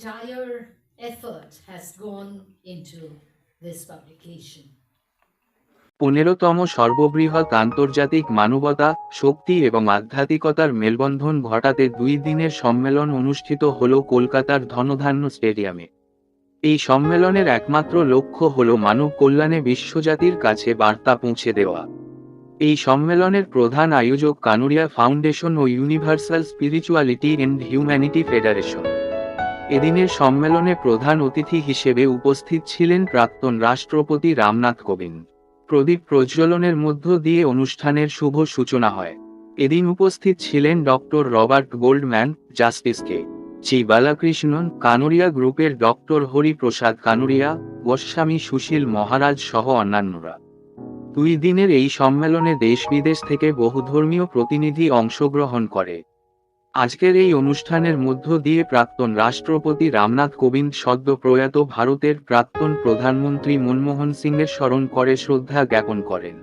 entire effort has gone into this publication. 15তম সর্ববৃহৎ আন্তর্জাতিক মানবতা, শক্তি এবং আধ্যাত্মিকতার মেলবন্ধন ঘটাতে 2 দিনের সম্মেলন অনুষ্ঠিত হল কলকাতার ধনধান্য স্টেডিয়ামে। এই সম্মেলনের একমাত্র লক্ষ্য হল মানব কল্যাণে বিশ্বজাতির কাছে বার্তা পৌঁছে দেওয়া। এই সম্মেলনের প্রধান আয়োজক কানুরিয়া ফাউন্ডেশন ও universal spirituality and humanity federation. এদিনের সম্মেলনে প্রধান অতিথি হিসেবে উপস্থিত ছিলেন প্রাক্তন রাষ্ট্রপতি রামনাথ কোবিন্দ। প্রদীপ প্রজ্বলনের মধ্য দিয়ে অনুষ্ঠানের শুভ সূচনা হয়। এদিন উপস্থিত ছিলেন ডক্টর রবার্ট গোল্ডম্যান, জাস্টিস কে. জি. বালাকৃষ্ণন, কানুরিয়া গ্রুপের ডক্টর হরিপ্রসাদ কানুরিয়া, গোস্বামী সুশীল মহারাজ সহ অন্যান্যরা। 2 দিনের এই সম্মেলনে দেশ বিদেশ থেকে বহুধর্মীয় প্রতিনিধি অংশগ্রহণ করে। আজকের এই অনুষ্ঠানের মধ্য দিয়ে প্রাক্তন রাষ্ট্রপতি রামনাথ কোবিন্দ সদ্য প্রয়াত ভারতের প্রাক্তন প্রধানমন্ত্রী মনমোহন সিংয়ের স্মরণ করে শ্রদ্ধা জ্ঞাপন করেন।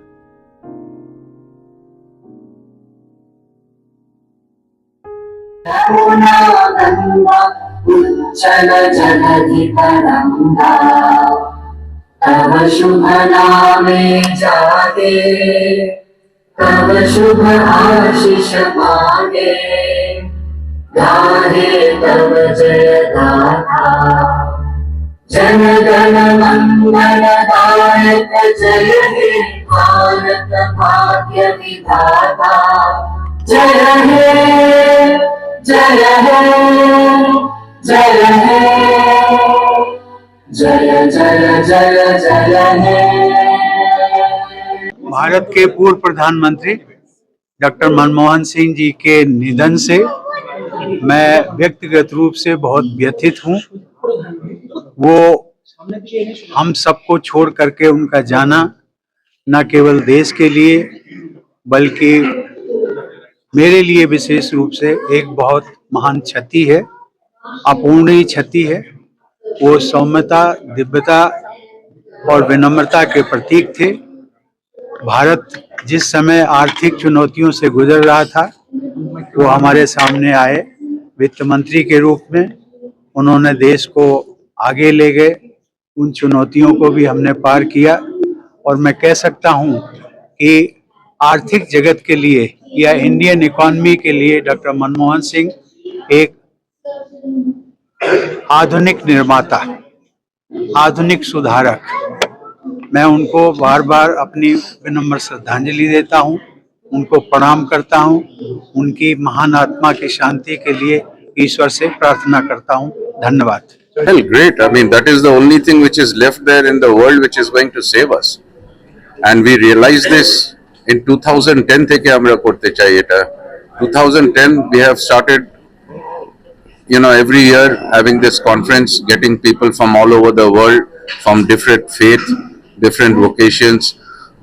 तव शुभ नामे जागे, तव शुभ आशीष मांगे, गाहे तव जय गाथा। जन गण मंगल दायक जय हे भारत भाग्य विधाता। जय हे जय हे जय हे जय जय जय जय हे। भारत के पूर्व प्रधानमंत्री डॉक्टर मनमोहन सिंह जी के निधन से मैं व्यक्तिगत रूप से बहुत व्यथित हूँ। वो हम सबको छोड़ करके उनका जाना न केवल देश के लिए बल्कि मेरे लिए विशेष रूप से एक बहुत महान क्षति है, अपूर्णीय क्षति है। वो सौम्यता, दिव्यता और विनम्रता के प्रतीक थे। भारत जिस समय आर्थिक चुनौतियों से गुजर रहा था वो हमारे सामने आए वित्त मंत्री के रूप में। उन्होंने देश को आगे ले गए, उन चुनौतियों को भी हमने पार किया। और मैं कह सकता हूँ कि आर्थिक जगत के लिए या इंडियन इकोनॉमी के लिए डॉक्टर मनमोहन सिंह एक आधुनिक निर्माता, आधुनिक सुधारक। मैं उनको बार बार अपनी विनम्र श्रद्धांजलि देता हूँ, उनको प्रणाम करता हूँ, उनकी महान आत्मा की शांति के लिए ईश्वर से प्रार्थना करता हूँ। धन्यवाद। Well, great. I mean, that is the only thing which is left there in the world which is going to save us. And we realized this in 2010 থেকে আমরা করতে চাই এটা। 2010 we have started, every year having this conference, getting people from all over the world, from different faith, different vocations,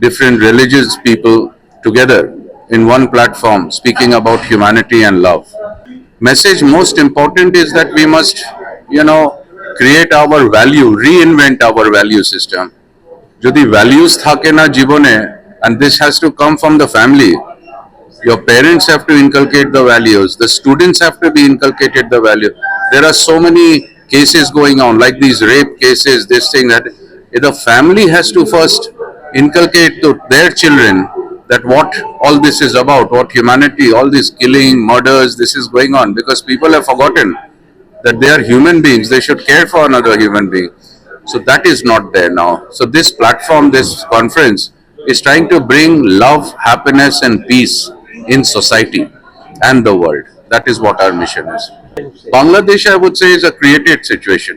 different religious people together in one platform, speaking about humanity and love. Message most important is that we must, create our value, reinvent our value system. Jodi values thake na jibone, and this has to come from the family. Your parents have to inculcate the values. The students have to be inculcated the value. There are so many cases going on, like these rape cases, this thing, that the family has to first inculcate to their children that what all this is about, what humanity, all this killing, murders, this is going on, because people have forgotten that they are human beings. They should care for another human being. So that is not there now. So this platform, this conference is trying to bring love, happiness and peace in society and the world. That is what our mission is. Bangladesh, I would say, is a created situation.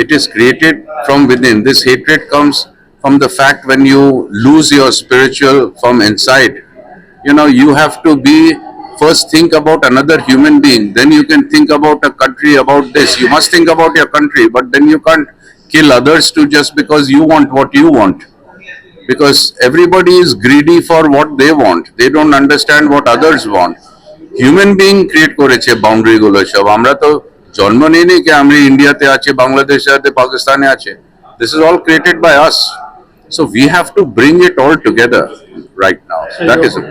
It is created from within. This hatred comes from the fact when you lose your spiritual from inside. You have to first think about another human being, then you can think about a country, about this. You must think about your country, but then you can't kill others just because you want what you want. Because everybody is greedy for what they want. They don't understand what others want. Human being create করেছে boundary গুলো সব। আমরা তো জন্ম নিইনি যে আমরা ইন্ডিয়াতে আছে, বাংলাদেশে আছে, পাকিস্তানে আছে। This is all created by us. So we have to bring it all together right now. That is it.